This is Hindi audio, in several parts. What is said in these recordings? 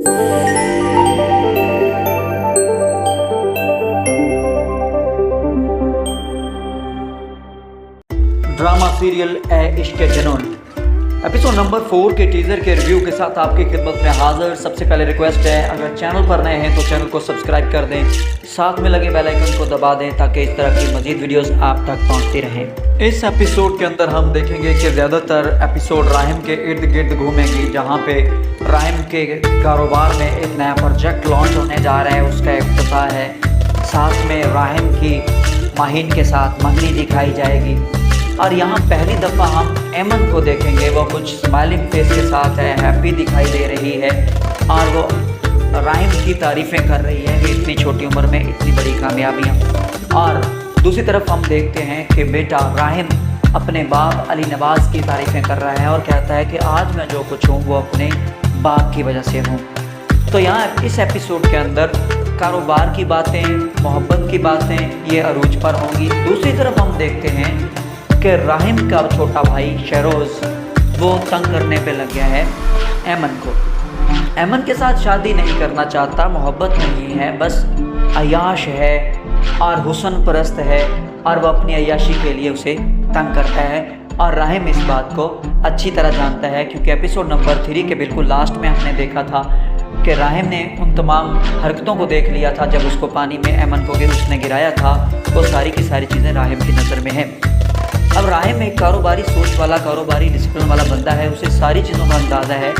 ड्रामा सीरियल ए इश्क जुनून एपिसोड नंबर 4 के टीजर के रिव्यू के साथ आपकी खिदमत में हाजिर। सबसे पहले रिक्वेस्ट है, अगर चैनल पर नए हैं तो चैनल को सब्सक्राइब कर दें, साथ में लगे बेल आइकन को दबा दें ताकि इस तरह की मजीद वीडियोस आप तक पहुंचती रहें। इस एपिसोड के अंदर हम देखेंगे कि ज़्यादातर एपिसोड राहिम के इर्द गिर्द घूमेंगी, जहाँ पे राहिम के कारोबार में एक नया प्रोजेक्ट लॉन्च होने जा रहा है, उसका इफ्तिताह है। साथ में राहिम की माहीन के साथ मंगनी दिखाई जाएगी और यहाँ पहली दफ़ा हम एमन को देखेंगे। वो कुछ स्माइलिंग फेस के साथ है, हैप्पी दिखाई दे रही है और वो राहिम की तारीफ़ें कर रही है कि इतनी छोटी उम्र में इतनी बड़ी कामयाबियाँ। और दूसरी तरफ हम देखते हैं कि बेटा राहिम अपने बाप अली नवाज़ की तारीफ़ें कर रहा है और कहता है कि आज मैं जो कुछ हूँ वो अपने बाप की वजह से हूँ। तो यहाँ इस एपिसोड के अंदर कारोबार की बातें, मोहब्बत की बातें ये अरूज पर होंगी। दूसरी तरफ हम देखते हैं कि राहिम का छोटा भाई शहरोज़ वो तंग करने पे लग गया है एमन को। एमन के साथ शादी नहीं करना चाहता, मोहब्बत नहीं है, बस अयाश है और हुस्न परस्त है और वह अपनी अयाशी के लिए उसे तंग करता है। और राहिम इस बात को अच्छी तरह जानता है क्योंकि एपिसोड नंबर 3 के बिल्कुल लास्ट में हमने देखा था कि राहिम ने उन तमाम हरकतों को देख लिया था। जब उसको पानी में एमन को उसने गिराया था, वो सारी की सारी चीज़ें राहिम की नज़र में है। अब राहिम एक कारोबारी सोच वाला, कारोबारी डिसिप्लिन वाला बंदा है, उसे सारी चीज़ों का अंदाज़ा है।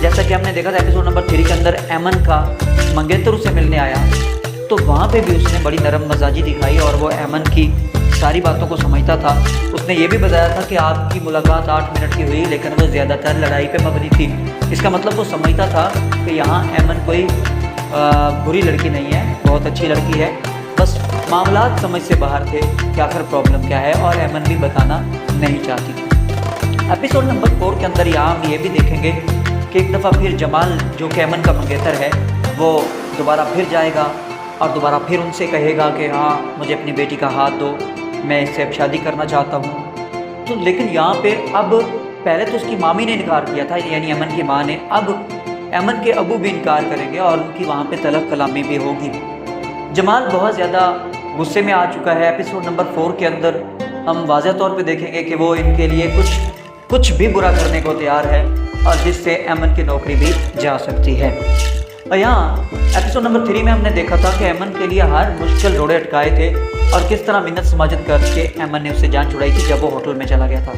जैसा कि हमने देखा था एपिसोड नंबर 3 के अंदर एमन का मंगेतर उसे मिलने आया तो वहाँ पे भी उसने बड़ी नरम मजाजी दिखाई और वो एमन की सारी बातों को समझता था। उसने ये भी बताया था कि आपकी मुलाकात 8 मिनट की हुई लेकिन वो ज़्यादातर लड़ाई पे मबनी थी। इसका मतलब वो समझता था कि यहाँ एमन कोई बुरी लड़की नहीं है, बहुत अच्छी लड़की है, बस मामलात समझ से बाहर थे कि आखिर प्रॉब्लम क्या है और एमन भी बताना नहीं चाहती थी। एपिसोड नंबर 4 के अंदर यहाँ हम ये भी देखेंगे कि एक दफ़ा फिर जमाल जो कि एमन का मंगेतर है वो दोबारा फिर जाएगा और दोबारा फिर उनसे कहेगा कि हाँ मुझे अपनी बेटी का हाथ दो, मैं इससे अब शादी करना चाहता हूँ। तो लेकिन यहाँ पे अब पहले तो उसकी मामी ने इनकार किया था, यानी एमन की माँ ने, अब एमन के अबू भी इनकार करेंगे और उनकी वहाँ पे तलब कलामी भी होगी। जमाल बहुत ज़्यादा गुस्से में आ चुका है। एपिसोड नंबर 4 के अंदर हम वाज़ह तौर पे देखेंगे कि वो इनके लिए कुछ भी बुरा करने को तैयार है और जिससे एमन की नौकरी भी जा सकती है। और यहाँ एपिसोड नंबर 3 में हमने देखा था कि एमन के लिए हर मुश्किल रोड़े अटकाए थे और किस तरह मिन्नत समाजत करके एमन ने उससे जान छुड़ाई थी जब वो होटल में चला गया था।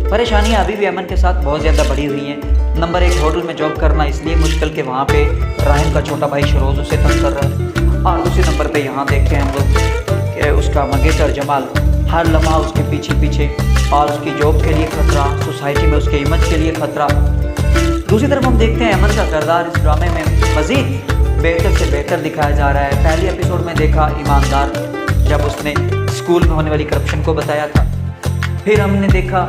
परेशानियाँ अभी भी एमन के साथ बहुत ज़्यादा बढ़ी हुई हैं। नंबर 1, होटल में जॉब करना इसलिए मुश्किल कि वहाँ पे राहिम का छोटा भाई शरोज़ उसे तंग कर रहा है। और दूसरे नंबर पे यहाँ देखते हैं हम लोग कि उसका मंगेतर जमाल हर लम्हा उसके पीछे और उसकी जॉब के लिए खतरा, सोसाइटी में उसके इमेज के लिए खतरा। दूसरी तरफ हम देखते हैं एमन का किरदार इस ड्रामे में मज़ीद बेहतर से बेहतर दिखाया जा रहा है। पहले एपिसोड में देखा ईमानदार, जब उसने स्कूल में होने वाली करप्शन को बताया था। फिर हमने देखा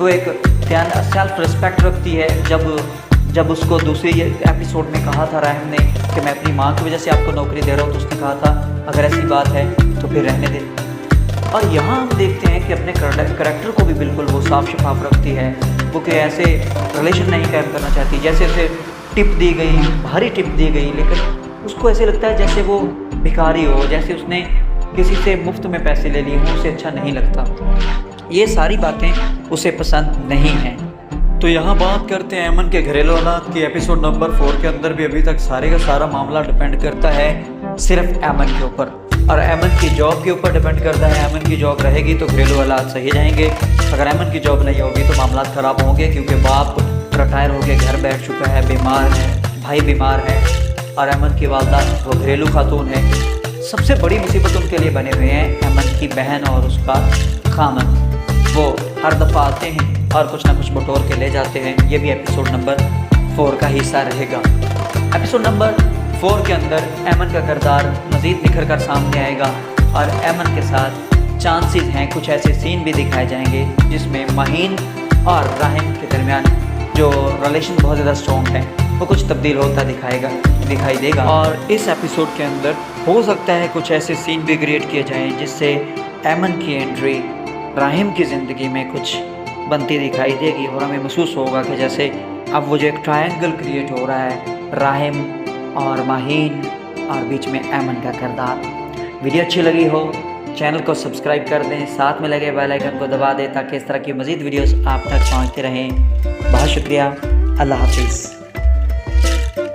वो एक सेल्फ रिस्पेक्ट रखती है जब उसको दूसरी एपिसोड में कहा था राहिम ने कि मैं अपनी माँ की वजह से आपको नौकरी दे रहा हूँ, तो उसने कहा था अगर ऐसी बात है तो फिर रहने दे। और यहाँ हम देखते हैं कि अपने करैक्टर को भी बिल्कुल वो साफ शफाफ रखती है। वो कि ऐसे रिलेशन नहीं कायम करना चाहती, जैसे उसे टिप दी गई, भारी टिप दी गई, लेकिन उसको ऐसे लगता है जैसे वो भिखारी हो, जैसे उसने किसी से मुफ्त में पैसे ले लिए हों, उसे अच्छा नहीं लगता। ये सारी बातें उसे पसंद नहीं हैं। तो यहाँ बात करते हैं एमन के घरेलू हालात की। एपिसोड नंबर 4 के अंदर भी अभी तक सारे का सारा मामला डिपेंड करता है सिर्फ एमन के ऊपर और एमन की जॉब के ऊपर डिपेंड करता है। एमन की जॉब रहेगी तो घरेलू हालात सही जाएंगे, अगर एमन की जॉब नहीं होगी तो मामला ख़राब होंगे क्योंकि बाप रिटायर होकर घर बैठ चुका है, बीमार है, भाई बीमार है और एमन की वालदा वो घरेलू खातून है। सबसे बड़ी मुसीबत उनके लिए बने हुए हैं एमन की बहन और उसका खामन। वो हर दफ़ा आते हैं और कुछ ना कुछ बटोर के ले जाते हैं। ये भी एपिसोड नंबर 4 का हिस्सा रहेगा। एपिसोड नंबर 4 के अंदर एमन का किरदार मज़ीद निखर कर सामने आएगा और एमन के साथ चांसेस हैं कुछ ऐसे सीन भी दिखाए जाएंगे जिसमें माहीन और राहिम के दरमियान जो रिलेशन बहुत ज़्यादा स्ट्रॉन्ग है वो कुछ तब्दील होता दिखाई देगा। और इस एपिसोड के अंदर हो सकता है कुछ ऐसे सीन भी क्रिएट किए जाएँ जिससे एमन की एंट्री राहिम की ज़िंदगी में कुछ बनती दिखाई देगी और हमें महसूस होगा कि जैसे अब वो जो एक ट्रायंगल क्रिएट हो रहा है राहिम और माहीन और बीच में ऐमन का किरदार। वीडियो अच्छी लगी हो चैनल को सब्सक्राइब कर दें, साथ में लगे बेल आइकन को दबा दें ताकि इस तरह की मज़ीद वीडियोस आप तक पहुंचते रहें। बहुत शुक्रिया, अल्लाह हाफिज़।